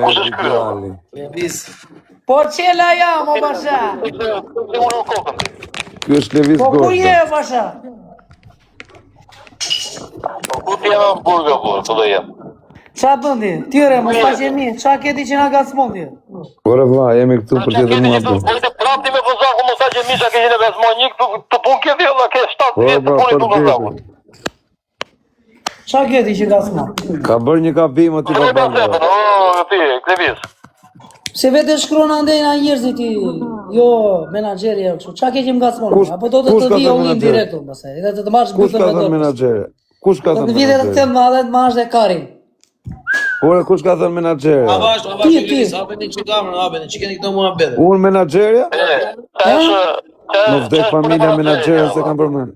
Lëviz djali. Lëviz. Po qela jam, o basha. Ky është Lëviz Po ku Gosha. je, basha? Po ku ti jam burga, po do jem. Qa bëndi? Tyre, mos ta qemi, qa keti që nga gacmon ti? Ore vlla, jemi këtu për tjetër mua bë. Po prapti me Bozaku mos sa që misha ke në gazmon një të pun ke vëlla ke 7 Po vjet të po puni të për Bozaku. tjetër. Qa keti që gacmon? Ka bërë një gabim aty Po babale. ti, Klevis. Se vete shkron andejna njerëzit ti, jo menaxheri e kështu. Qa ke që më gacmon? Apo do të të di ullim direkt unë pasaj, edhe të marrësh Kush bufën ka me thënë dorë. menaxhere? Kush ka Do thënë të vite të menaxhere? them edhe të marrësh dhe karin. Ore kush ka thënë menaxhere? Avash, Lëviz, hapeni që kamerën, hapeni, që keni këto muhabete. Unë menaxherja? Më vdek familja menaxhere se kam përmend.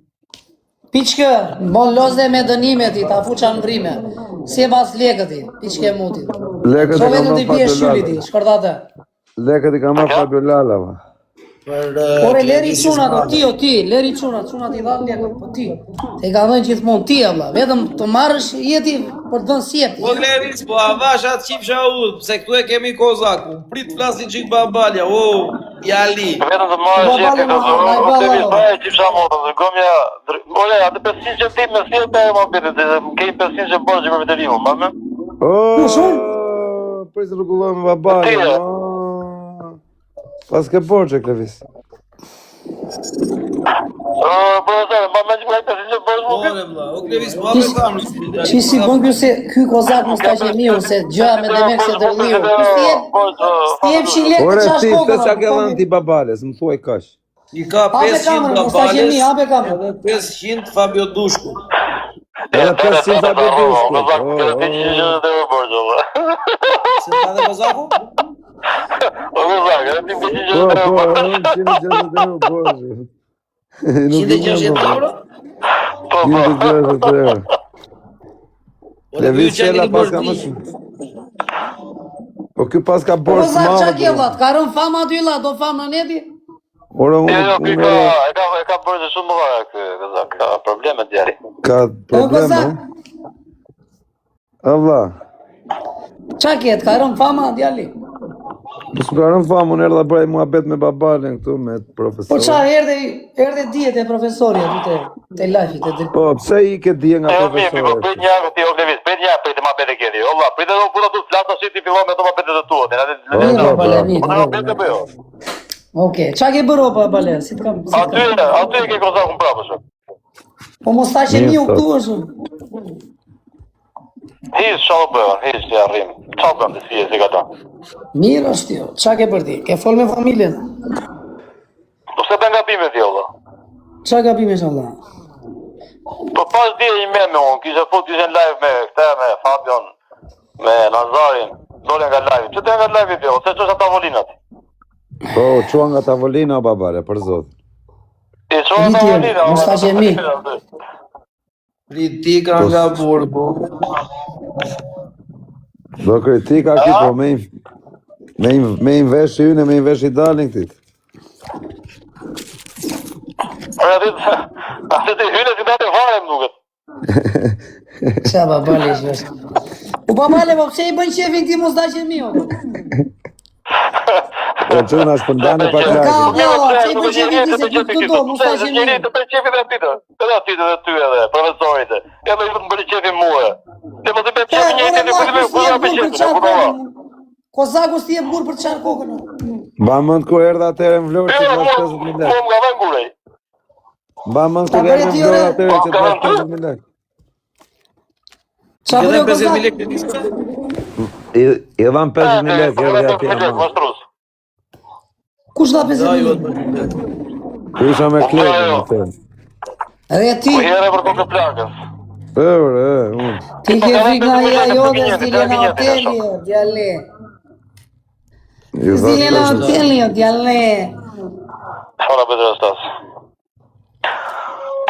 Piçkë, mon lozde me dënime ti, ta fuqa në vrime. Si e pas lekët ti, piçke muti. Lekët So e kam vetëm ti marrë bje Fabio shulli ti, Lala. shkordate. Lekët i kam marrë Fabio Lala. Va. Ore leri çuna do ti, leri çuna ti dha lekët, po ti. Te ka dhënë gjithmonë ti valla, vetëm të marrësh jeti për të dhënë sjep. Po Lëviz, po avash atë qipsha udh, pse këtu e kemi Kozaku. Prit flasin çik babalja. O, djali. Vetëm të marrësh jetë këto. Klevis bëj çifsha moto, gomja. Ore, atë 500 që ti më sjell te më bëhet, ke 500 që borxhi për vetërimin, mamë. Oh, pres rregullojmë me babalin. Pas ke borxhe Klevis. Po sa, më gjej 500 që borxhi. Ore vlla, o Lëviz, po hapë kamerën. Çi si bën ky se ky kozak mos ta qemi se gjë me demek se dërlliu. Ti jep shi lekë Ore çash ti kokën. se çka ke dhënë ti babales, më thuaj kaq. I ka Hape 500 kamerën, mos ta qemi, babales, hape kamerën. edhe 500 Fabio Dushku. Edhe 500 Fabio Dushku. Se ka dhe Kozaku? Po, 160 euro borxhi. 160 euro? 160 euro. Lëviz që Qela keni pas ka borxhi. më shumë. Po ky pas ka borxh Kozak qa madh. ke vlla, ka rën fama aty vlla, do fama neti? Ora unë Ka bërë shumë mëra këtë, ka probleme djali. ka probleme. Allah. Qa ket, ka rën fama djali? Po s'ka rënë famë, unë erdha bëj muhabet me babalen këtu me Po profesor. qa erdhe dihet e profesori aty te lajfit e Po pse i ke dije nga profesori? Prit një herë ti Oklevis, prit një herë prit ma bete keni. Allah, prit edhe kur ato flas tash ti fillon me ato ma bete të tua. Okej, qa ke bërë pa bale, si të kam... Aty e ke Kozakun prapë shumë. Po mos ta qemi u këtu është. Hiç çfarë bëhen, hiç ti arrim. Çfarë bën ti si e gata? Mirë është jo, qa ke bërë ti? Ke fol me familjen? Po pse bën gabime ti valla? Qa gabime është Allah? Po pas dia i me unë, kisha në live me këta, me Fabion, me Nazarin, dole nga live. Që të nga live i ose që është tavolinat? Po, çua nga tavolina babare, për zot. I çua nga tavolina, mos ta qemi. Kritika nga burgu. Do kritika ki, po me i vesh yne, me i vesh i dalin këtit. Atë të hynë si datë fare më duket. Qa babale është vështë? U babale, po pse i bën qefin ti mos ta qemi o? E qëna shpëndane pa Ka klakë. po, pse i bën qefin ti se ti këto, mos ta qemi. Të për qefin dhe atytë, edhe atytë dhe ty edhe, profesorit. Edhe i të më bëri qefin mua. Dhe më të bëri qefin një të të Kozaku s'ti jep gur për të qarë kokën. Ba mënd kur erdha atëre në Vlorë që të vash 50.000 lekë. Nga dhe ngurej. Ba mënd kur erdha në Vlorë atëre që të vash 50.000 lekë. Qa bërë o Kozak? I dham 50.000 lekë, erdhe ati ama. Kush dha 50.000 lekë? Ku isha me klekën atëre. Edhe ti? Po here për kokë plakës. Unë. Ti ke frik nga i ajo dhe s'dile në hoteli, o djale. S'dile në hoteli, o djale. Fala Petra Stas.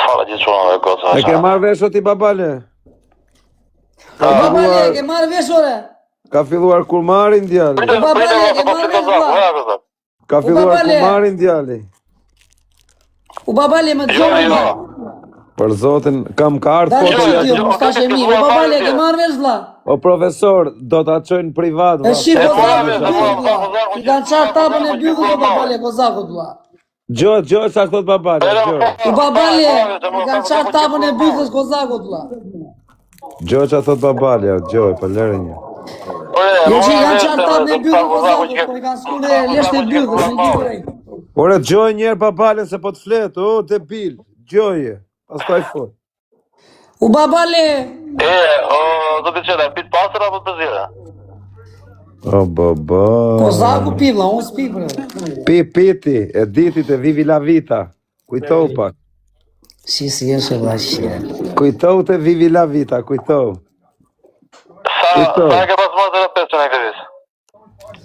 Fala gjithë shumë dhe koca. E ke marrë vesh o ti babale? Babale, ke marrë vesh ore? Ka filluar kulmarin djali. Ka filluar kulmarin djali. U babale më të gjojnë. Për zotin, kam kartë Dale foto. që t'jo, mustache mi, o babale, ke marrë vesh vlla. O profesor, do t'a çojnë privat. E shi Kozakut byllë vlla. I kanë qarë tabën e byllë o babale Kozakut vlla. Gjo, sa thot babale, gjo. O babale, i kanë qarë tabën e byllës Kozakut vlla. Gjo që thot babale, gjo, për lere një. Jo që i kanë qarë tabën e byllës Kozakut, po i kanë skule lesht e byllës, në një kërrej. Ore, gjoj njerë babale se po t'fletë, o, debil, gjoje, pas taj fot. O babale, do të qëllë, pit pasër apo të zire? O, baba. Kozaku pi vlla, unë s'pi bre. Piti, e ditit e vivi la vita. Kujtau pak. Si eshe vlla që. Kujtau të vivi la vita, kujtau. Sa e ke pas marrë të 5 që në e këtis?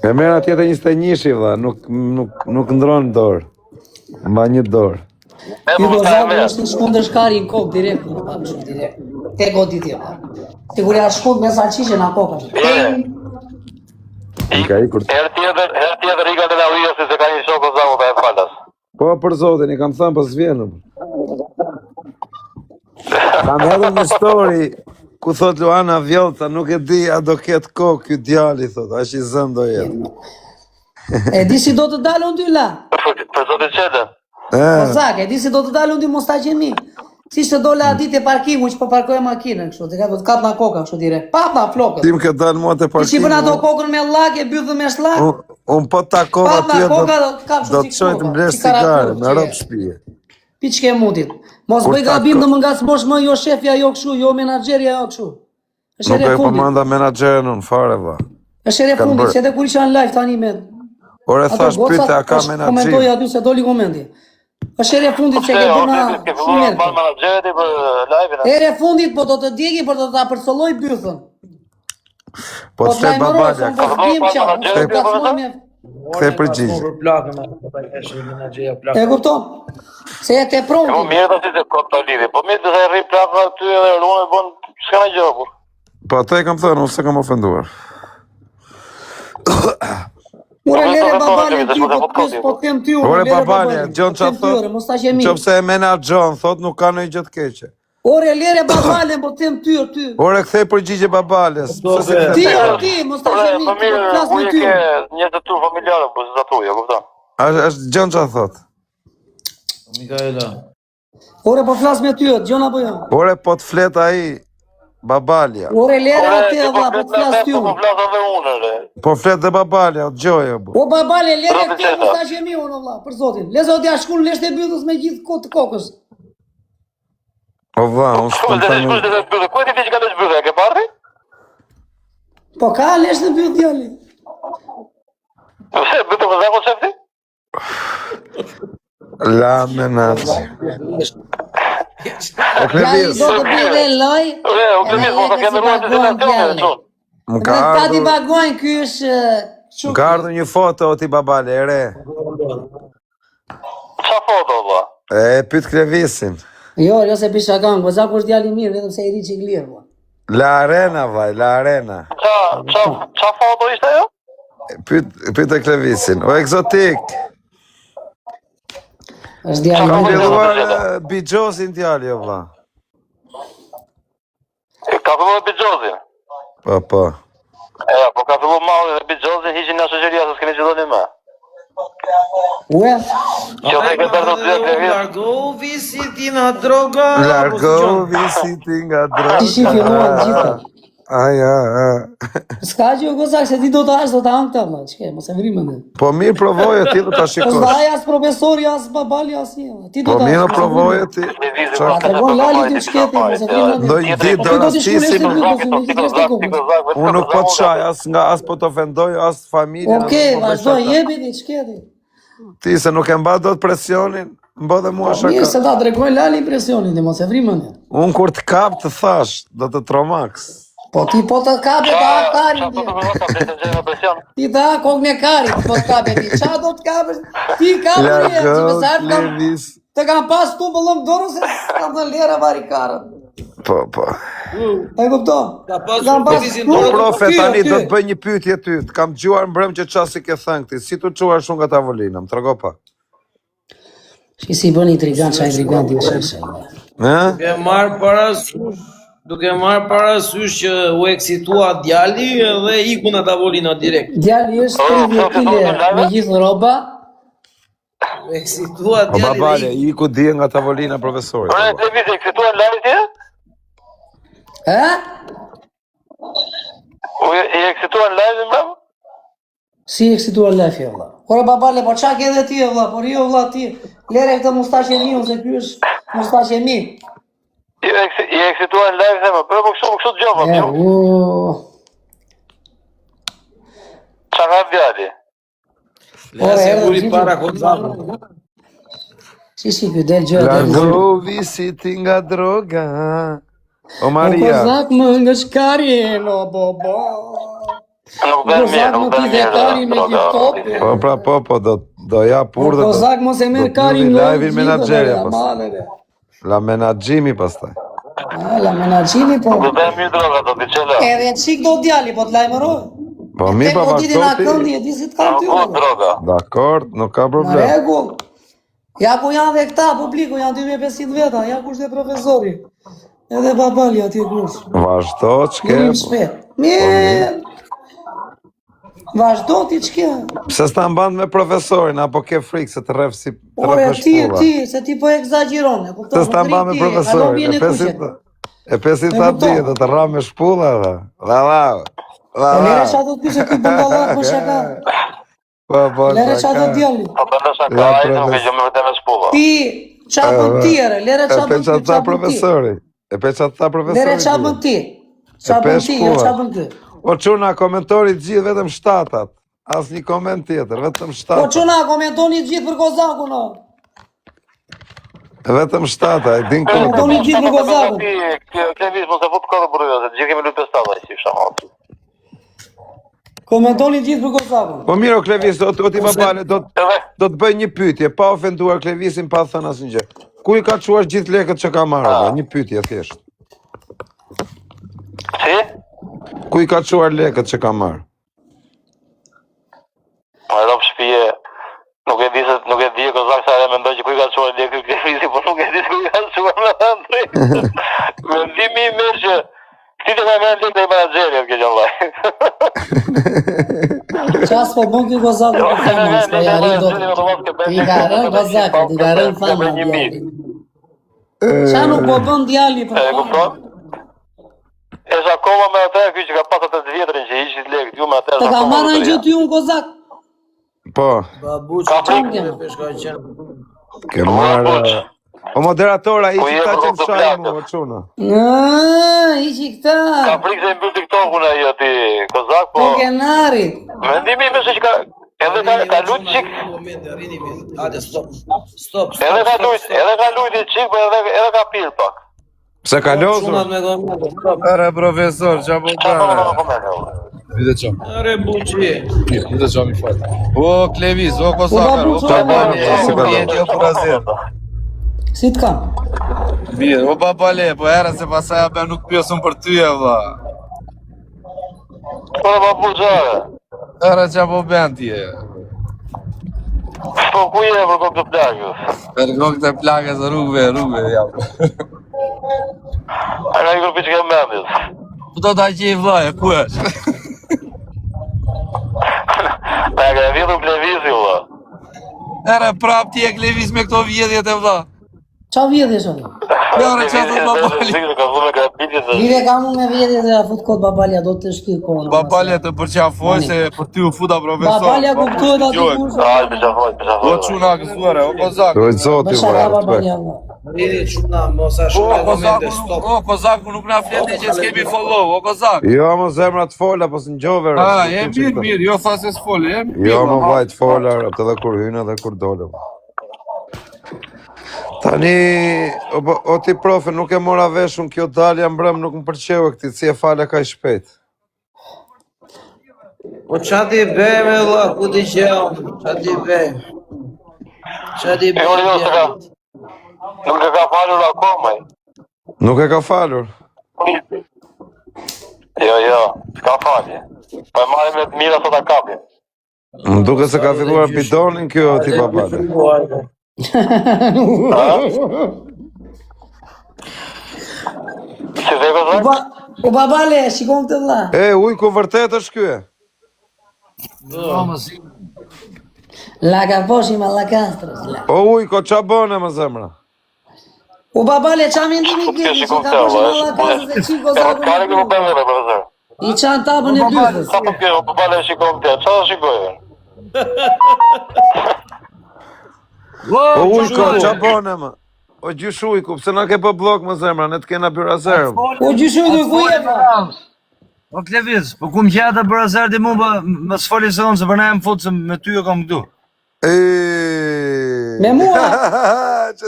E mera tjetë 21 vlla, nuk ndronë dorë. Mba një dorë. Ti Kozaku është në shkundë shkari në kokë, direkt, në pak shumë direkt. Te godi tje vlla. Ti kur ja shkundë me salqishe në kokë. Ika ikur. Herë tjetër i ka të lavija si se ka një shokë Kozaku të e falas. Po, për zotin, i kam thënë pas vjenëm. Kam edhe një story, ku thot Luana Vjolta, nuk e di, a do ketë kokë kjo djali, thot, a që i zëmë do jetë. E di si do të dalë unë dy la? Për zotit qëtë? Kozak, e di si do të dalë unë dy mos ta qemi. Si se dole atit e parkimu që po parkoj makinën, kështu, të ka të katë na koka, kështu dire. Pap na flokët. Tim këtë dalë mua të Ti që parkimu. përna do kokën me lak, e bythë me shlak. Unë po takova Pap na tje, koka do të kapë do shumë të qojtë si mblesh cigare, me rëpë shpije. Pi që ke mundit. Mos bëj gabim dhe më nga s'mosh më jo shefja jo këshu, jo menagerja jo këshu. Është Nuk ere e fundit. përmanda menagerën unë, fare, va. Është ere fundit, se edhe kur isha në live tani me... Ore, thash pyte, a ka Komentoj menageri? aty se doli komenti. Është ere fundit që ke bëna shumë Ban mirë. managerit për live-in. Ere fundit, po do të djegi për do të apërsolloj bythën. Po të fletë babalja, këthe përgjigje. Për plakën, ata ishin menaxheja plakën. E kupton? Se e te Po pronti. mirë të si se kot të lidhi, po mirë të se rri plaka aty edhe rrunë e bon, s'ka në gjë, po. Po ato e kam thënë, unë se kam ofenduar. Ure lere babalje ty, po të kem ty, Ore babalje, Gjon që thot, mos ta qemi. qëpse e menagjon, thot nuk ka në i gjëtë keqe. Ore lere babalje, po të kem ty, ty. Ore, këthej përgjigje babales. Ti, mos ta qemi, Po po mirë, të flas me uje ty. ke një të tu familjarë, po se të tu, ja kuptan. Është Gjon që thot. Mikaela. Ore po flas me ty, Gjon apo jo? Ore, po të flet ai, babalja. Ore lere atë vlla, po të flas ty. Po flas edhe unë, re. Po flet dhe babalja, o gjoja, bu. O babale, lere këtë mos ta qemi unë vlla, për zotin. Le zot ja shkon lesht e bythës me gjithë kohë të kokës. O vla, unë s'pëm të një. Ku e ti që ka lëshë bërë, e ke parti? Po ka lesht e bythë djali. Se, bëtë më zako qefti? La menaci. O Djali Klevis, do të bëj dhe loj. O këmis, mo të kemë rrujtë të të të të më ka Ta ti ardhur, bagojnë, ky është... më ka ardhur një foto o ti babale, e re. Qa foto, vla? E pyt Klevisin. Jo se pisha kanë, Kozaku është djali mirë, vetëm se i ri që i glirë, vlla. La arena, vaj, la arena. Qa foto ishte jo? Pyt e Klevisin. O egzotik. Është djali Kam mirë. filluar Bigjosin t'jali, o vla. Ka fillu me Bigjozin. Po. Po ka fillu Mauri dhe Bigjozin, hiqin nga shoqëria se s'keni që doni me. Ue, Që dhe ke bërë të të të Largovi si ti na droga. Largo visiti nga ti shi droga. filluan gjitha. Aja. S'ka që o Kozak, se ti do të ashtë, do të hangë ta, vlla, ç'ke, mos e vrimë në. Po mirë provoje ti dhe ta Po shikosh. s'daj as profesori, as babali, as një. Ti do Po të mirë ashtë. provoje ti. A tregon Lali ti ç'keti, mos e vrimë në. Do i di do rastisim. Unë nuk po të shaj, as po të ofendoj, as familjen. Okej, vazhdo, jepi ti ç'keti. Ti se nuk e mba do të presionin, mba dhe mua Mirë shaka. se ta tregoj Lali impresionin, dhe mos e vrimë në. Unë kur të kap të thash, do të tromaks. Po ti po të kape ta karin ti. Ti ta kokën e karit, po të kape ti. Qa do të kapësh? Ti kapë një, që Largo, mësar Klevis. të kam pas tu bëllëm dorën se kam dhe lera vari karën. Po. E kupto? Ka pas Kam pas Klevisin Po dorën. profe, ty, tani ty. do të bëj një pyetje ty. Të kam gjuar mbrëm që qasi ke thënë ti. Si të quar shumë nga tavolinëm, trego pa. Si bëni intrigant, qa intriganti është. Duke marrë parasysh që u eksitua djali dhe iku në tavolina direkt. Djali është 30 kg me gjithë rroba. U eksitua djali. Babale, iku dje nga tavolina profesorit. Ore, televizi, eksitua në live tje? I eksitua në live, mbram? Si eksitua në live, valla. Ore babale, po qa ke edhe ti, valla, por jo valla ti. Lere këtë mustaqe mi, ose ky është mustaqe mi. I eksitua në live, thema, për më kështu të gjopë, jo? Qa ka djali? Lese guri para Kozakut. Si, ky del gjë. Largovi si ti nga droga. O Maria. O Kozak më nga shkarjen, o bobo. Nuk ben mirë, nuk ben mirë. Po, do ja pur dhe... O Kozak mos e merë kari në live-in menaxherja pas. La menaxhimi pastaj. La menaxhimi po. Nuk ben mirë droga, do t'i qela. Edhe qik do djali, po t'lajmëroj. Po mi pa vazhdoti. E di si t'kam ty. Droga. Dakor, nuk ka problem. Në rregull. Ja ku janë dhe këta, publiku, janë 2500 veta, ja kush dhe profesori. Edhe babali ati kush. Vazhdo, ç'ke? Mirë. Vazhdo ti ç'ke. Pse s'ta mban me profesorin, apo ke frikë se të rref si të Ore, shpulla? ti, se ti po exagjeron, e kupton? Se s'ta mban me profesorin, e pesi ta di, dhe të rra me shpulla, dhe. Lere qa do t'pise ty bëndalak më shaka. Lere qa do t'djalli. Po bëndë shaka, a i nuk e gjëmë vëte me shpulla. Ti, qa bën tjere, lere qa bën ti, qa bën ti. E pe qa ta profesori. Lere qa bën ti. Qa bën ti, jo qa bën ti. O quna, komentorit gjithë vetëm 7-at. As një koment tjetër, vetëm 7-at. O quna, komentoni gjithë për Kozakun, o. Vetëm 7-at, e din kodë. Komentoni gjithë për Kozakun. Klevis, mos e fut kodë për rrëve, se gjithë kemi lutë 5-ta, si shamat. Komentoni gjithë për Kozakun. Po miro, Klevis, do t'i babale, do të bëj një pyetje, pa ofenduar Klevisin, pa thënë asë një gjë. Ku i ka quar gjithë lekët që ka marrë, një pyetje, thjesht. Si? Ku i ka quar lekët që ka marrë? Ma e do për shpije, nuk e di e Kozak sa e mendoj që ku i ka quar lekët Klevisi, por nuk e di ku i ka quar me të ndrejtë. Mendimi i mirë që këti të ka me lekët e i menaxherit, ke gjëllaj. Qas po bën kjo Kozakun për fama, s'po jari do të. I ka rën Kozakun, i ka rën fama djali. Qa nuk po bën djali për fama? E shakova me atër kjo që ka pasat 8 vjetërin që ishit lekët, ju me atër Të ka marrë në gjë ty unë Kozak? Po. Babu që qënë peshka qënë. Ke marrë... O moderatora, i që ta që më shajmu, o quna. I që këta. Ka frikë se i mbyll TikTokun e jo ti, Kozak, po... Po kenari. Mendimi me se që ka... Edhe ka lujt qik... Ate, stop. Edhe ka lujt i qik, po edhe ka pil pak. Pse ka lozur? Ere profesor, qa po bërë? Vite qa. Are buqi. Vite qa mi falë. O Klevis, o Kozakar, o Babale, o Kurazir. Si t'kam? Mirë, o Babale, po ere se pasaj abe nuk pjesën për ty e vla. Po babu qare. Ere qa po ben ti e? Po ku je për kokë të plagës? Për kokë të plagës rrugve, jam. A ka i kërpi që kemë mendis? Po do t'a që i vlaje, ku është? A ka e vjetu Klevisi, vla. Ere prap ti e Klevis me këto vjedhjet e vla. Qa vjedhje shumë? Ere qa të Babali. Vive ka mu me vjedhje dhe a fut kod Babalja, do të shkij kohën. Babalja të përqafoj se për ty u futa profesor. Babalja kuptohet aty kush. Ajë, përqafoj. O quna këzuare, o Kozak. Dojtë zoti, Bëshaka Babalja, vla. Ridi quna, mos a shumë e komente, stop. O Kozaku nuk na fleti që s'kemi follow, o Kozak. Jo, mo zemra të fola, po së në gjove. E mirë, jo tha se s'foli, e mirë. Jo, mo vajt fola, atë dhe kur hynë dhe kur dole. Tani, o ti profe, nuk e mora veshun kjo dalja mbrëm, nuk më përqeu e këti, si e fale ka i shpejt. Po qa ti be me la, ku ti qeam, qa ti be? Qa ti be? Nuk e ka falur akomaj. Nuk e ka falur? Jo, s'ka falje. Po e marri me të mira sot a kapje. Më duke se ka filluar bidonin kjo ti Babale. Si dhe kozak? O babale, shikon këtë vlla. Ujku vërtet është ky. La ka poshi ma la kastros. O ujko, qa bëne më zemra? O babale, qa me ndimi këtë, që ka poshi ma la kastros e qiko zaku Kare në këmë përme dhe, profesor. I qanë tapën e dyfës. Sa të kjo, përbale shikon këtë, qa të shikojë? O ujko, qa bëne më? O gjysh ujku, pëse na ke për blok më zemra, ne të kena bërë azerëm. O gjyshu ku ku je pa? O Kleviz, po ku më gjata për azerdi mu më s'foli se onë, se për na e më futë se me ty e kam këtu. Me mua?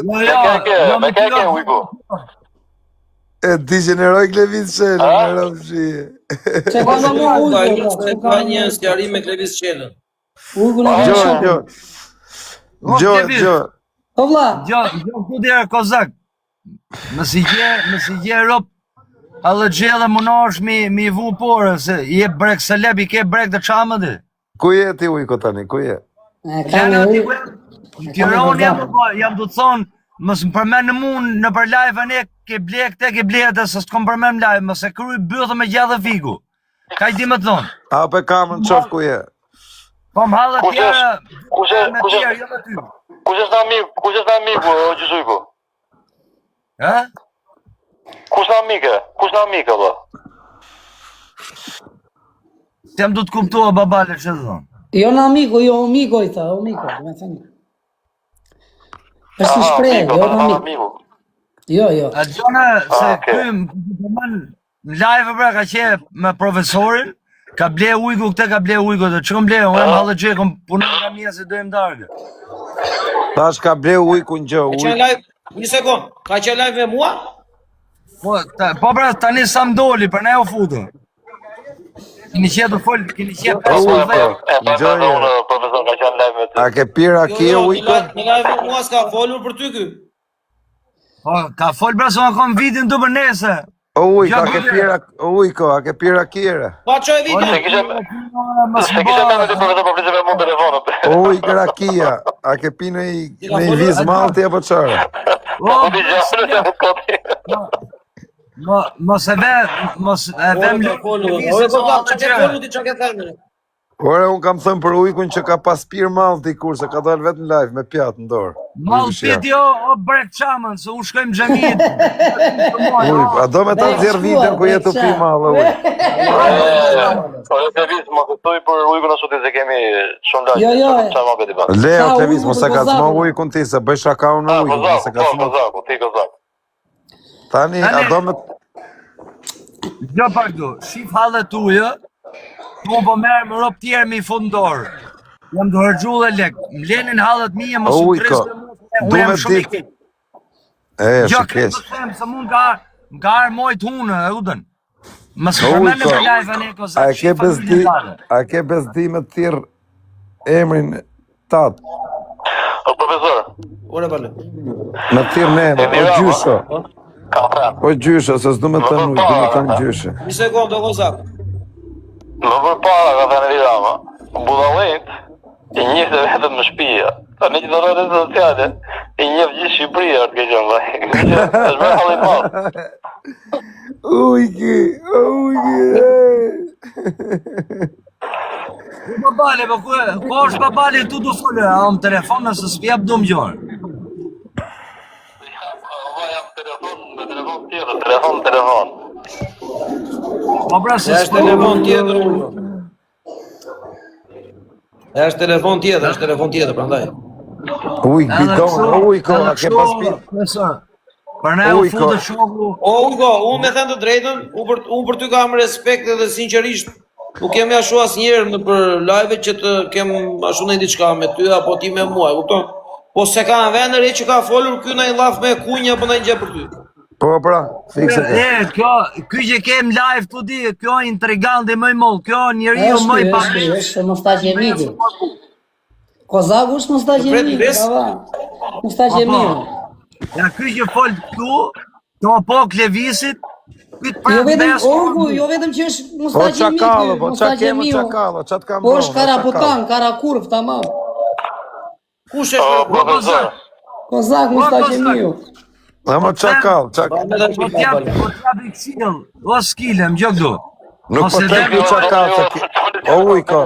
Me keke, ujku. E ti generoj Kleviz Qelën, në rëmshie. Që ka me mua Ka ujku? ka një sqarim me Klevis Qelën. Ujku në vëshë. Gjo. O vla, Gjo, ku dherë kozak, më si gje rop, allë gjellë më nash mi vu porë, se je brek se lebi, ke brek të qamë dhe. Ku je ti ujko tani, ku je? ka me ujku. Tiron jam du të thonë, mësë më përmen në mund në për live ane, ke blek te, ke blek te, se s'kom përmen live, mëse kry bëthë me gjallë figu. Ka i di më të thonë. A pe kamën qof ku je? Po më halë tjera, me tjera, jo me ty. Kush është amiku, o gjysujku? Ha? Kush në amike, bë? Se jam du të kumtua babale që të thonë. Jo në amiku, jo omiko i tha, omiko, me thënë. është një shpreh, jo në amiku. Jo. A gjona, se këm, në live pra ka që me profesorin, ka ble ujku këte, ka ble ujku të që kom ble, unë e më halë gjë, kom punë nga mija se dojmë dargë. Tash ka ble ujku në gjë, Ka qenë live, një sekund, ka qenë live me mua? Po pra, tani sa më doli, për ne o futu. Kini qetë folë, kini qetë E përmendë unë, profesor, ka qenë live me ty. A ke pira ki Jo, ujko? në live me mua s'ka folur për ty ky. Ka folë pra, se ma kom vidin të për nese. O ujko, a ke pira kire? Pa qoj video. Se kishe me ty, profesor, po flisë me mund telefonët. O ujko rakia, a ke pi në i viz malti apo qërë? Po t'i gjasë në të koti. Mos e vem Ore, po ka që folur ti që ke thënë. Ore, unë kam thëmë për ujkun që ka pas pir malti kur, se ka dalë vetë në live me pjatë në dorë. Mal piti o brek qamën, se unë shkojmë gjemit. Ujko, a do me ta zirë video ku jetu pi malë, ujko? Po e Klevis, më këtoj për ujkun në sotit se kemi shumë Jo. lajtë. Qa ma beti ba? Leo, Klevis, mos e ka zmo ujkun ti, se bëj shaka unë në ujkun, mos e ka zmo. Kozak. Tani, a do me... Gjo pak du, shif halët ujë, mu po merë më ropë tjerë mi fundorë. Jam do hërgju dhe lek, më lenin halët mije, më su Ujko, unë jam shumë i keq. Gjo, shikesh. këtë të them, se mund nga arë mojtë hunë, e udën. Më së përmenë në për live anë e kozak, shif familje tale. A ke bezdi me tirë emrin tatë? O profesor, Ore, bale. Me tirë në emrin, o gjysho. kam pra. O gjysho, se s'du me të nuj, du me të në gjyshe. Një sekund, o kozak. Më për para, ka thënë Virama, Budallejt, i njëftë vetëm në shpija. Ta një që të rrëtë sociale, i njëftë gjithë Shqipëria, të ke qënë, është me halë i malë. Ujki. Babale, po ku është babale tu du folë, a më telefon nëse s'pjep du më gjorë. Jam telefon. Po pra se Është telefon tjetër. Është telefon tjetër, prandaj. Ujko, a ke pas pi... Për ne u futë shoku. O Ugo, unë me thënë të drejtën, unë për ty kam respekt edhe sinqerisht. Nuk kemi ashu asnjëherë në për live që të kem ashu në diçka me ty apo ti me mua, e kupton? Po se ka në vendër e që ka folur ky në i laf me kunja apo në i gjë për ty. Po, pra, fikse të. Ky që kem live të di, kjo intriganti më i mollë, kjo njeri ju më i pabli. është Mustaqemidi. Kozaku është Mustaqemidi, brava. Mustaqemidi. Ja ky që fol këtu, to po Klevisit, Jo vetëm që është Po Mustaqemidi. qakalo, po qakemo qakalo, qatë kam Po është Karaputan, Karakurv, tamam. Kush është? Profesor, Kozak Mustaqemiu. Ama çakall, çakall. Po t'japi këshill, o skile, më gjok du. Nuk po them ty çakall, o ujko.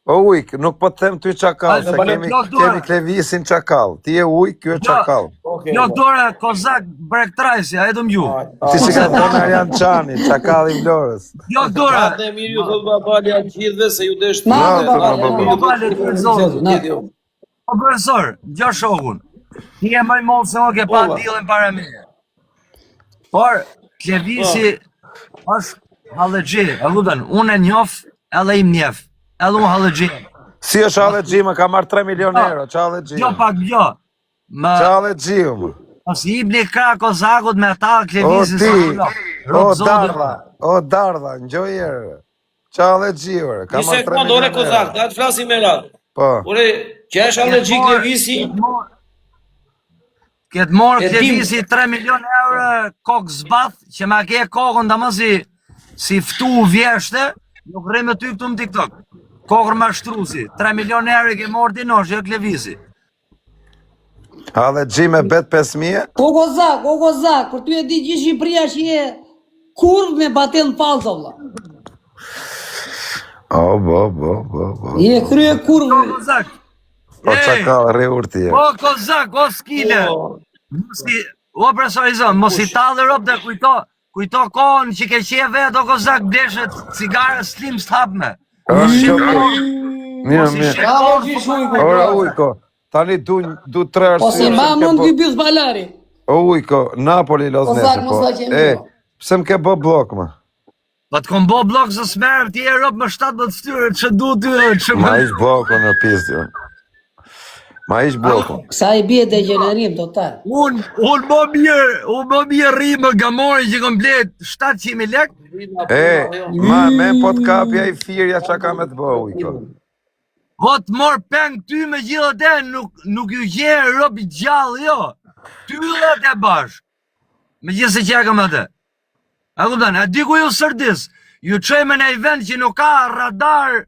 O ujk, nuk po them ty çakall, se kemi Klevisin çakall. Ti je ujk, ky është çakall. Jo dora kozak brektrajsi, a edu m'gju. Ti si ka thonë Arjan Çani, çakalli i Vlorës. Jo dora. Atë mirë ju thot babali atë gjithëve se ju desh ti. Po profesor, gjo shokun. Ti e më mos se ke pa dillën para meje. Por Klevisi është hallexhi, e kupton? Unë e njoh, edhe im njeh. Edhe unë hallexhi. Si është hallexhi, më ka marrë 3 milion euro, hallexhi. Jo pak jo. Hallexhi më. Mos i bli krah kozakut me ata Klevisi. O dardha, ngjoj herë. Hallexhi ore, ka marrë 3 milion. Ore kozak, ta të flasim me radhë. Po. Ore, që është hallexhi Klevisi? Këtë morë Klevisi 3 milion euro kokë zbath, që ma ke kokën të mësi si ftu vjeshte, nuk rrej me ty këtu në TikTok. Kokër ma shtrusi, 3 milion euro ke morë dinosh, jo Klevisi. Hallexhi me bet 5.000? O Kozak, për ty e di gjithë Shqipëria që je kurv me baten falsa, vlla. O, bo. Je krye kurv. O Kozak, O çakall, rri urti. o Kozak, o skile. O profesorizon, mos i talë rob dhe kujto kohën që ke qe vetë o Kozak bleshet cigare slim s'hapme. Mirë. Ora ujko, tani du 3 arsye. Po si ma mund ky byth balari. O ujko, Napoli los Kozak nese, mos po. la qenë. Pse më ke bë blok, ma? Po të kom bo blok së smerë, ti e rob më 17 ftyrë, që du ty, që Ma ish blokon në pizdi. Ma ish blokon. Sa i bie degenerim total. Unë më mirë rrimë gamori që kom blet 700.000 lek. Me po t'kapja i firja që ka me të bë, ujko. Po të morë peng ty me gjithë të nuk ju gjerë robi gjallë, jo. Ty dhe të bashkë. Me gjithë se që kam atë. A kupton, a di ku ju sërdis? Ju qëjme në i vend që nuk ka radar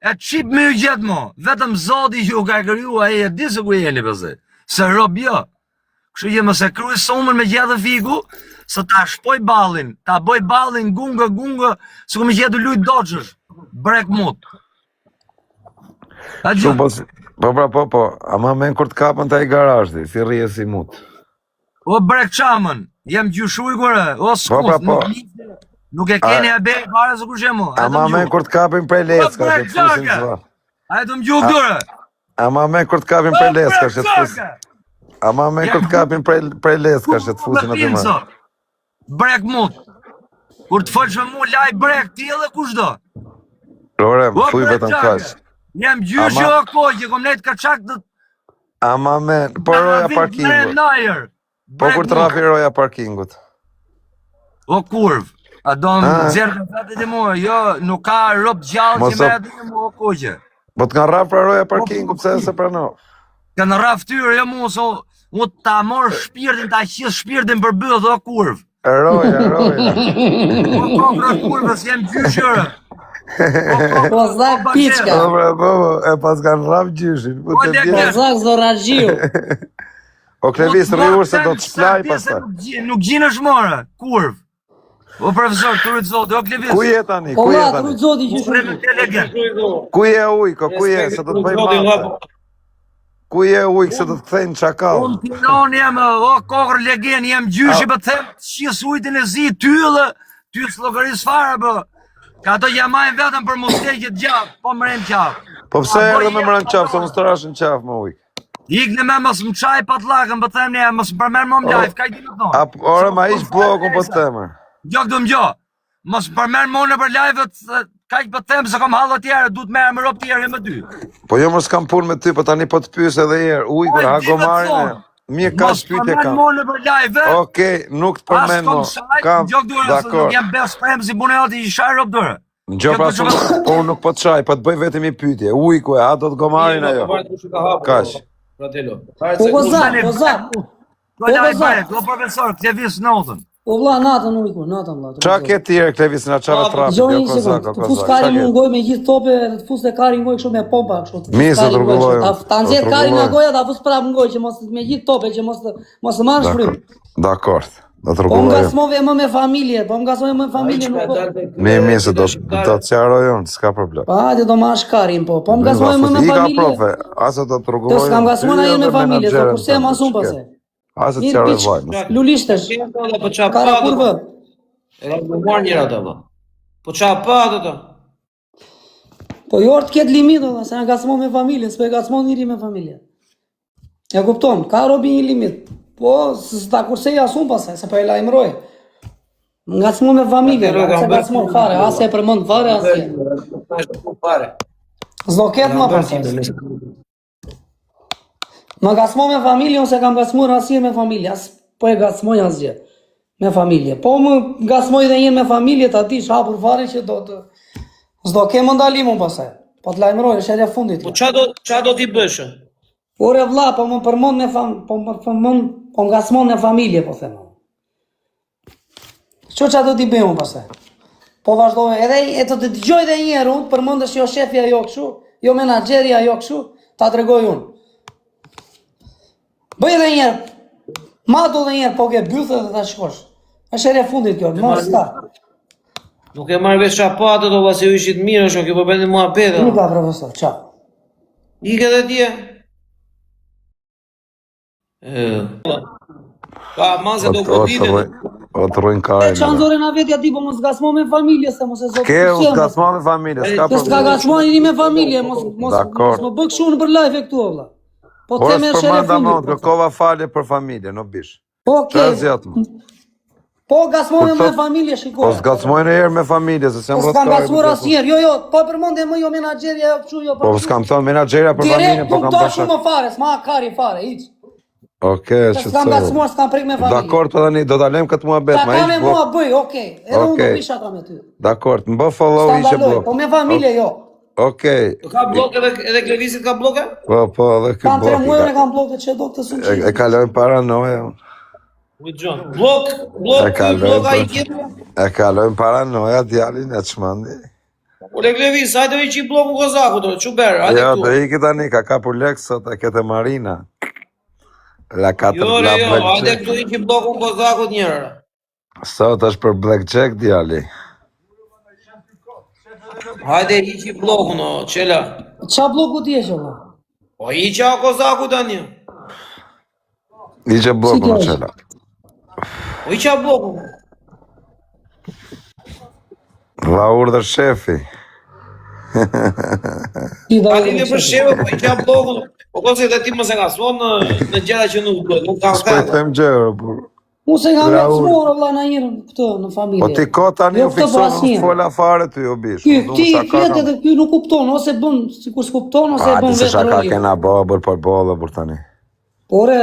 e qip me ju gjithë mo. Vetëm zoti që ju ka kryu, a e di se ku jeni përse. Se rob jo. Kështu që mëse kryj somën me gjithë figu, se ta shpoj balin, ta boj balin gunga, se ku me gjithë lujt doqësh. Brek mut. A gjithë. Po, ama men kur t'kapën ta i garashti, si rije si mut. O brek qamën, jem gjyshuj kore, o skuf, nuk e keni e bej pare se ku shemu. Ama men kur t'kapin prej leska, që t'fusin zva. A e të më gjuk dure. Ama men kur t'kapin prej leska, që t'fusin. Ama men kur t'kapin prej leska, që t'fusin atë më. Brek mut. Kur t'folsh me mu laj brek ti edhe kushdo. Lore, më thuj vetëm kash. Jem gjyshu o koj, që kom nejt ka qak të... Ama men, po roja parkingut. Po kur t'rafi roja parkingut. O kurv, a do më zjerë të fatit e mua, jo, nuk ka rob gjallë që me e dhe mua o kojë. Po t'kan raf pra roja parkingu, pse e se prano? Kanë raf tyre, jo mu, so, mu ta morë shpirtin, ta qisë shpirtin për bëth, o kurv. Roja. O kokra kurvës, jem gjyshërë. Kozak piçka. E pas kanë raf gjyshin. Kozak zoragjiu. O Klevis rriur se do të shplaj pastaj. Nuk gjinë është more, kurv. O profesor, të rritë zoti, o Klevis. Ku je tani? Po la, të rritë zoti që shumë. Ku je ujko, ku je, se do të bëjmë mate. Ku je ujkë, se do të kthejnë çakall. Unë pinon jem, o kokër legen, jem gjyshi për të them, qis ujtin e zi, ty s'logaris fare, bë. Ka ato jamajnë vetëm për mustekjet gjafë, po mërem qafë. Po pse erdhe me mërem qafë, se më strashin qafë më ujkë. Ikë me mësë më qaj patlakën, për them ne, mësë më përmer më mlajf, ka i di më thonë. Ore, ma ish blokun për temër. Gjo këtu më gjo, mësë më përmer më në për lajfët, ka i për them, se kom halë tjere, du të merë më ropë tjere më ty. Po jo më s'kam punë me ty, po tani po të pysë edhe jere, ujkë, hagomarin e... Mirë ka shpytje kam. Okej, nuk të përmen mo. Kam, dakor. Jem bes prem si bune ati i shaj rob dore. Në gjë pra shumë, po nuk po të shaj, po të bëj vetëm i pytje. Ujku e, a do të gomarin ajo. Kash. Po Kozak. Do profesor, Klevis notën. O vlla, natën ujku, natën vlla. Qa ke tjere, Klevis, nga qave trapi, Gjoni kjo një kozak, sekund, të fus kari mu ngoj me gjithë tope, të fus të kari ngoj kështu me pompa, kështu. Mise të rrugulloj. Ta nxjerr kari nga goja, ta fus prap ngoj, që mos me gjithë tope, që mos të marrë shfrym. Dakord, do të Po rrugulloj. më gasmove më me familje, po më gasmove më me familje, nuk po. Mise, do të qaroj unë, s'ka problem. Pa, hajde do marrë shkarin, po më gasmove më me Ika familje. profe, ase do të rrugulloj. Të s'kam gasmove na jenë me familje, të kurse ma sun pase. Ase të Mirë qaroj piq, vajnë. lulishtesh, Po qa pa kara kurvë. E ka më marrë njëra të vë. Po qa pa të. Po jo të ketë limit, dhe, se nga gasmo me familje, s'pe gasmo njëri me familje. Ja kupton, ka robi një limit. Po, s'ta kurse ja sun pasaj, se po e lajmëroj. Ngacmo me familje, se gasmo fare, ase e përmënd fare, ase. S'do ketë ma pasaj. Më gasmo me familje, ose kam gasmo rasir me familje, as po e gasmoj asgjë. Me familje. Po më gasmoj dhe njën me familje, ta ti shapur fare që do të... S'do kemë ndalimu pasaj. Po të lajmëroj, është edhe fundit. Po qa do t'i bëshë? Ore vlla, po më përmend me po ngasmon në familje, po them. Qa do t'i bëjmë pastaj? Po vazhdoj, edhe e të dëgjoj edhe një herë unë, përmendesh jo shefja jo kështu, jo menaxheria jo kështu, ta tregoj unë. Bëj edhe një herë. Matu edhe një herë, po ke bythë dhe ta shkosh. Është ere fundit kjo, mos ta. Nuk e marrë vesh qa pa të do pasi u ishit mirë, është kjo përbëndi mua pete. Nika, profesor, qa. Ike dhe tje. Ka manse do koditën. O të rrujnë kajnë. E qanzore na vetja ti, po mos gasmo me familje, se mos e zotë. Ke, u s'gasmo me familje, s'ka Se s'ka gasmo njëri me familje, mos më bëk shumë për live e këtu, valla. Po Por teme s'për shere manda fundit. mund, kërkova falje për familje, në bish. Okej. Qa zjatë më? Po gasmojnë me familje, shikoj. Po s'gasmojnë e herë me familje, se s'jam Po s'kam gasmuar asnjëherë, jo, po përmendje më jo menaxherja, jo kështu, jo. Po s'kam thonë menaxherja për familje, po kam Direkt pasha. më fare, s'ma kari fare, hiç. Okej, që S'kam gasmuar, s'kam prek me familje. Dakor, po tani do ta lëm këtë muhabet, Ta ma kam me ish mua blok. bëj, okej. Edhe unë do pisha ta me ty. Dakor, më bë follow S'ta ishe ndaloj, blok. po me familje jo. Okej. Ka blok edhe Klevisit ka bloke? Po, edhe ky Kam 3 muaj blok. me kam blokët që do të sunë. E kalojnë paranoja. Blok, blok a i po. kjetë? E kalojnë paranoja djalin e çmandi. Ule Klevis, hajde me qi bloku Kozaku të, quber, hajde Jo, këtu. do iki tani, ka kapur lek sot, e kete Marina. La 4 Jo, la hajde blackjack. këtu i qi bloku Kozaku njërë. Sot është për blackjack djali. Hajde i qi bloku no, qela. Qa bloku ti e që, valla? Po i qa Kozaku tani. Iqe bloku në Si qela. Po i qa bloku. Dha urdhër shefi. Ti da Tani në për sheve, po i qa bloku. Po kose dhe ti më se nga son në gjera që nuk duhet, nuk ka S'po i them gjërë, por... Mu se kam gasmuar, valla, na njërë këtë në familje. Po ti ko tani Jo u këtë po fikson, asnjë. s'fola fare ty o bish. Ti flet edhe ky nuk kupton, ose bën sikur s'kupton, ose A, bën ti se vetë shaka rolin. kena bobër për bollë për tani. Ore,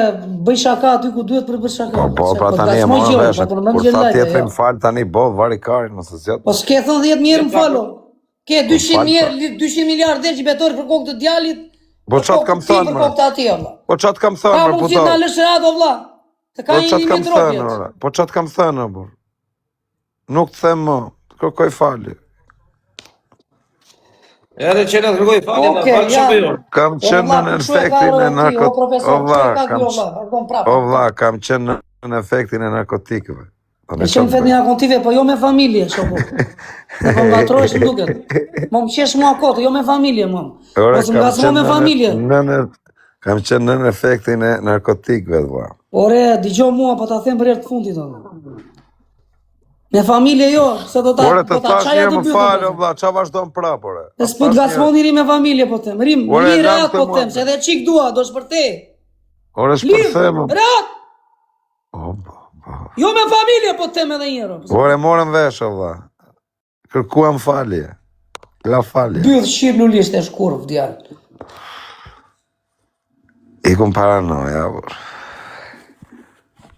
bëj shaka aty ku duhet për bërë shaka. Po, pra tani e gasmoj morën gjë, vesh. po përmend Kur gjë tha live, tjetrin jo. fal tani boll vari karin nëse zgjat. Po s'ke thënë 10.000 më falo. Ke 200 miliardë deri betor për kokë të djalit. Po çat kam thënë. Për kokë të atij, valla. Po çat kam Ka thënë për mundsi puto. ta lësh rado, valla. Se ka Po një çat kam limit thënë, rrobjet. ora. Po çat kam thënë, bur. Nuk të them më. Kërkoj falje. Edhe qela të kërkoj falje, Okej, falë shumë ja. jo. Kam qenë në efektin e narkotikëve. O vlla, kam qenë në efektin e narkotikëve. E qenë fetin akontive, po jo me familje, shoku. E po ngatrohesh më duket. Më qesh mua kotë, jo me familje, më. Ora, Mos më gasmo me familje. Kam qenë në efektin e narkotikëve, vlla. Ore, dëgjoj mua, po ta them për herë të fundit atë. Me familje jo, se do ta Ore, të thash çaja një të më falë, vlla, qa vazhdon prap, ore. E s'put gasmon njëri me familje, po them. Rim, Ore, një lam rat, të po mua. them, se edhe qik dua, do shpërte. Ore, shpërthema. Rat! O, Jo me familje, po them edhe njëro. ore, morëm vesh, vlla. Kërkuam falje. La falje. Byth shqip lulisht e shkurv, djal. Ikum paranoja, bur.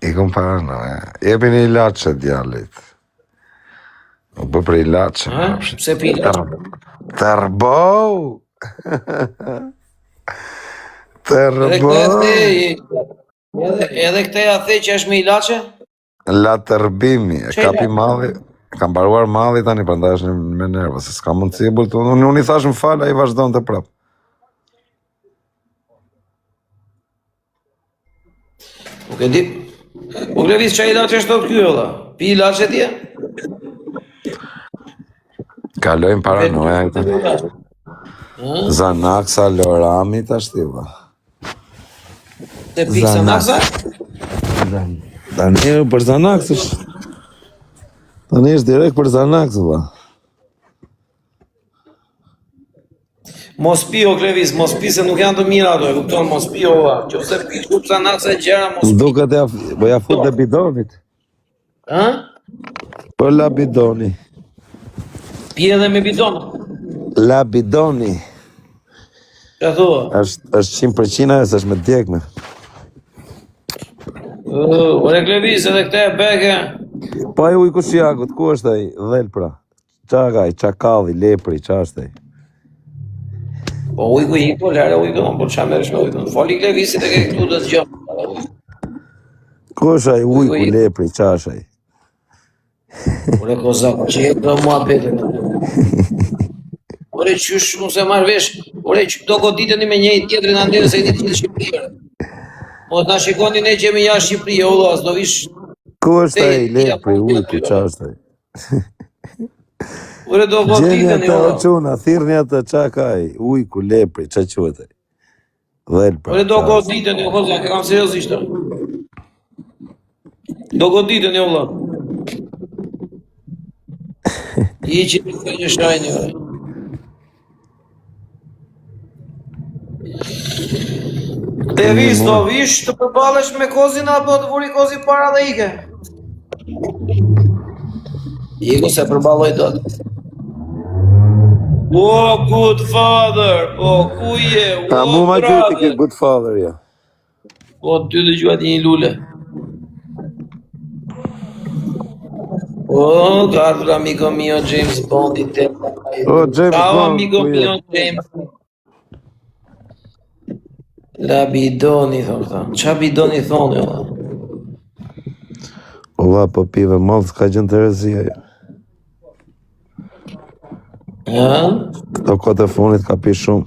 Ikum paranoja. Jepi një ilaçe djallit. U bë për ilaçe. Pse pila? Tërbou! Tërbou! Edhe këte ja the që është me ilaçe? La tërbimi, e kapi malli, kam baruar malli tani, prandaj është me nerva, se s'ka mundësi e bultu. Unë i thash më fal, ai vazhdon të prap. Nuk e di. Po Klevis, çaj ilaç është tot ky valla? Pi ilaç e ti? Kalojmë paranoja këta. Zanaksa, Lorami, tash ti valla. Te pikë Zanaksa? Tani për Zanaks është. Tani është direkt për Zanaks valla. Mos pi o Klevis, mos pi se nuk janë të mira ato, e kupton, mos pi o valla. Qofse pi kup Zanaksa gjëra mos pi. Duket po ja fut dhe bidonit. Ë? Po la bidoni. Pi edhe me bidon. La bidoni. Çfarë thua? Është 100% ajo, s'është me djegme. Ore Klevis, edhe këte e beke. Po ai ujku shiakut, ku është ai? Dhel pra. Qa ka ai, çakalli, lepri, qa është ai? Po ujku i po lare ujku, po qa merresh me ujku? Fali Klevisit e ke këtu dhe zgjë. Ku është ai ujku, lepri, qa është ai? Ore kozak, që e të mua pete. Ore qysh mu se marrë vesh, ore që do goditeni me njëri tjetrin andire se i një të Shqipërirë. Po të na shikoni ne që jemi jashtë Shqipëri, o Allah, s'do vish... Ku është ai lepri, ujku, qa është ai? Ore do goditeni, Gjeni o atë Allah. quna, thirrni atë, qa ka ai? Ujku, lepri, qa quhet ai? Dhel pra. Ore do goditeni, o kozak, e kam seriozisht. Do goditeni, o Allah. I që të një shajnë, ore. Klevis, do vish të përbalesh me kozin apo të vuri kozi para dhe ike? Iko se përballoj do të. O, good father, po ku je? Ta mu ma gjyti këtë good father, ja. Po ty dhe gjuat një lule. O, gardur amigo mio James Bond i te. O, James Ciao Bond, amigo ku je? mio James. La bidoni, thonë ta. Qa bidoni thonë, jo? Ova, po pive malë, s'ka gjën të rezia, ja. Ja? Këto kote funit ka pi shumë.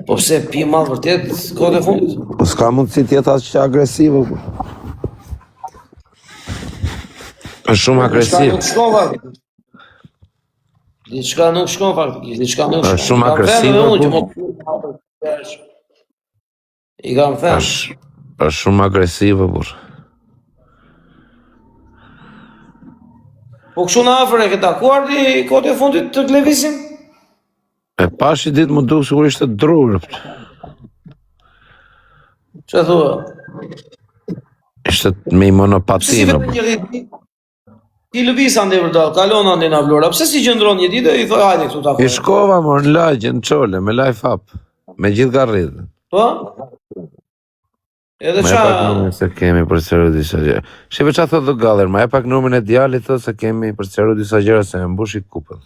Po pse pi malë vërtet, kote fundit? Po s'ka mundësi tjetë atë që agresivo, po. Është shumë agresiv. Diçka nuk shkon faktikisht. Diçka nuk shkon faktikisht, diçka nuk shkon. Është shumë I kam agresive, thënë edhe unë që po. I kam thënë. Është shumë agresive, burr. Po kështu në afër e ke takuar ti kote e fundit të Klevisin? E pashi ditë më duk sikur ishte drurë. Çfarë thua? Ishte me i Pse si monopatino. vetëm një ditë? Ti lëviz ande vërdall, kalon ande na Vlora. Pse si gjendron një ditë i thoj hajde këtu I takuar? shkova mor në lagje, në qole, me life up. Me gjithë garridhe. Po? Edhe Ma e pak numrin se kemi për seru disa gjëra. Shive qa thot dhe galler, ma e pak numrin e djalit thot se kemi për seru disa gjëra se me mbushi kupën.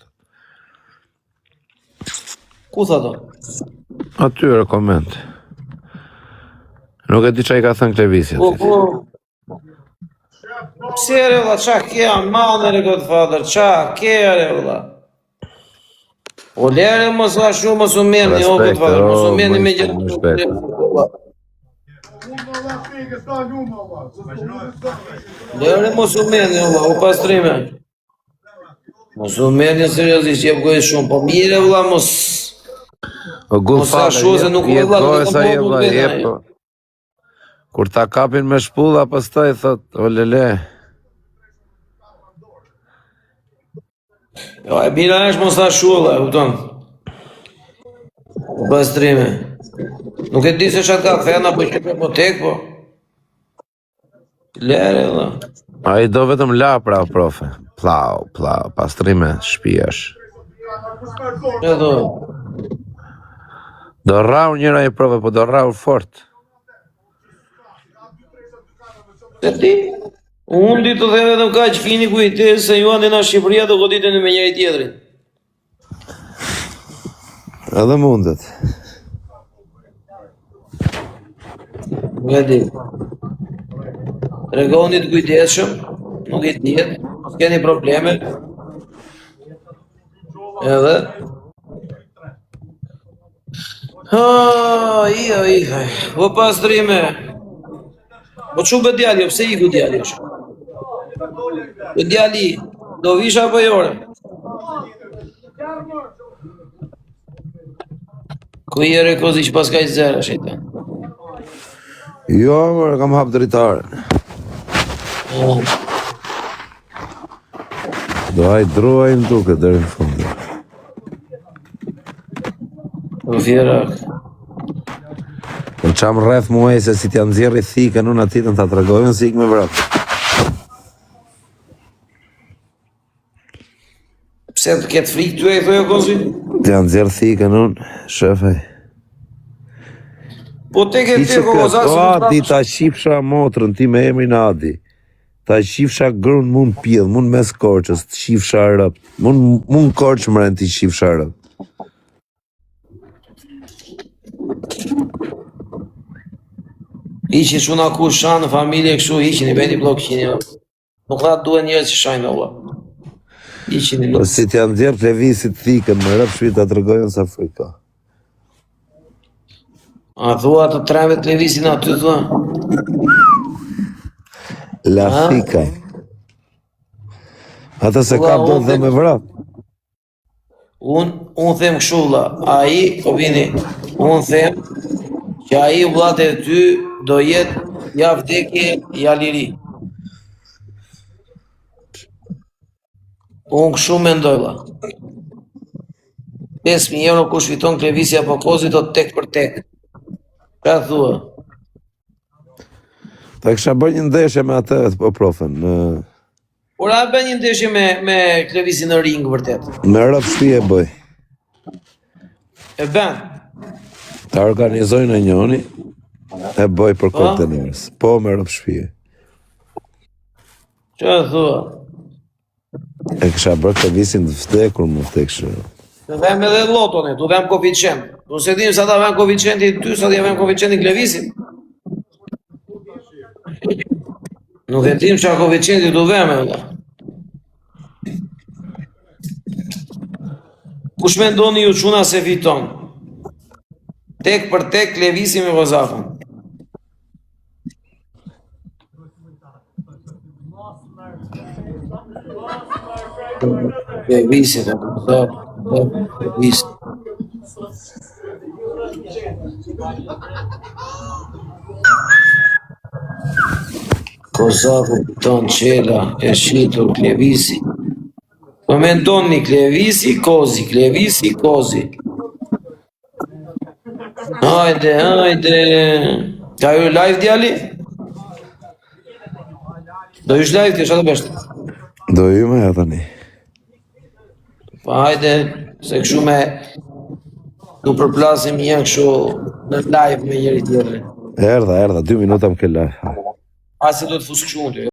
Ku tha do? Aty rekoment. Nuk e di qa i ka thënë Klevisi Po, aty. po. Pse re valla, qa ke amane re Godfather, qa ke re valla? O lere mos la shumë, mos u merni, o Respekt, Godfather, mos u o, merni me më gjithë. respekt. Lere mos u merni, valla, u pastrime. Mos u merni seriozisht, jep gojë shumë, po mire valla, mos... O good Mos sa father, shu se nuk jep valla, gojë nuk sa kam jep popullt valla, vete, jep ajo. po. Kur ta kapin me shpulla, pastaj thot, o lele. Jo, e bira është mos ta shulla, e kupton? U pastrime. Nuk e di se çka ka thënë apo që po tek po. Lere valla. A i do vetëm la pra, profe. Plau, pastrime, shpijash. Ja do. Do rrau njëra i profe, po do rrau fort. Se ti? Unë di të them vetëm kaq fini kujtes se ju ande në Shqipëria do goditeni me njëri tjetrin. Edhe mundet. Nuk e di. Regoni të kujdesshëm, nuk i dihet, mos keni probleme. Edhe po pastrime. Po çu bë djali, pse iku djali është? Po djali, do vish apo jore? Ku jere kozi që pas ka i zera, shejtan? Jo, mërë, kam hap dritarën. Do hajt druajnë duke deri në fundit. Po fjerak. Po qam rreth muaj se si t'ja nxjerri thikën unë atitën t'a tregojnë si ik me vrap. Pse të ketë frikë ty e thojo kozi? T'ja nxjerr thikën unë, shefej. Po te ke te kozak se Adi, ta shifsha motrën ti me emrin Adi. Ta shifsha grun mund pjell, mund mes korqës, të shifsha rëpt. Mund korqë mërën t'i shifsha rëpt. Iqin shuna ku shanë në familje kështu, iqin i beti blok qini. Nuk dha duhe njerës që shajnë ola. Iqin i Po si t'ja nxjerr plevisit thikën me rëpt shvita të regojnë sa frika. A thua të treve televizion aty thua? La thika. Ata se ka do dhe me vrap. Unë them këshulla, aji, po vini, unë them që aji vlate e ty do jetë ja vdekje, ja liri. Unë këshu mendoj la. 5.000 euro ku shfiton Klevisi apo Kozi do tek për tek. Ka thua? Ta kësha bërë një ndeshje me atë, po profën. Por a bën një ndeshje me Klevisi në ring vërtet? Me rëp shpi e bëj. E bën. Ta organizoj në njoni, e bëj për kontenerës. Po me rëp shpi e. Që thua? E kësha bërë Klevisin të vdekur më të kësha. Të vem edhe lotone, të vem koeficient. Do se dim sa ta vem koeficienti ty, sa ta vem koeficienti Klevisin. Nuk e dim qa koeficienti të vem e vëlla. Kush me ndoni ju quna se fiton? Tek për tek Klevisi me Kozakun. Klevisi të Kozakun. Klevisi. Kozaku, ton qela, e shqitur, Klevisi. Po me ndoni Klevisi, Kozi, Klevisi, Kozi. Hajde, hajde. Ka ju live djali? Do jush live të shatë beshtë? Do ju me e tani. Pa hajde, se këshu me nuk përplasim një këshu në live me njëri tjetëri. Erda, 2 minuta më ke live. Asi do të fusë këshu në ty.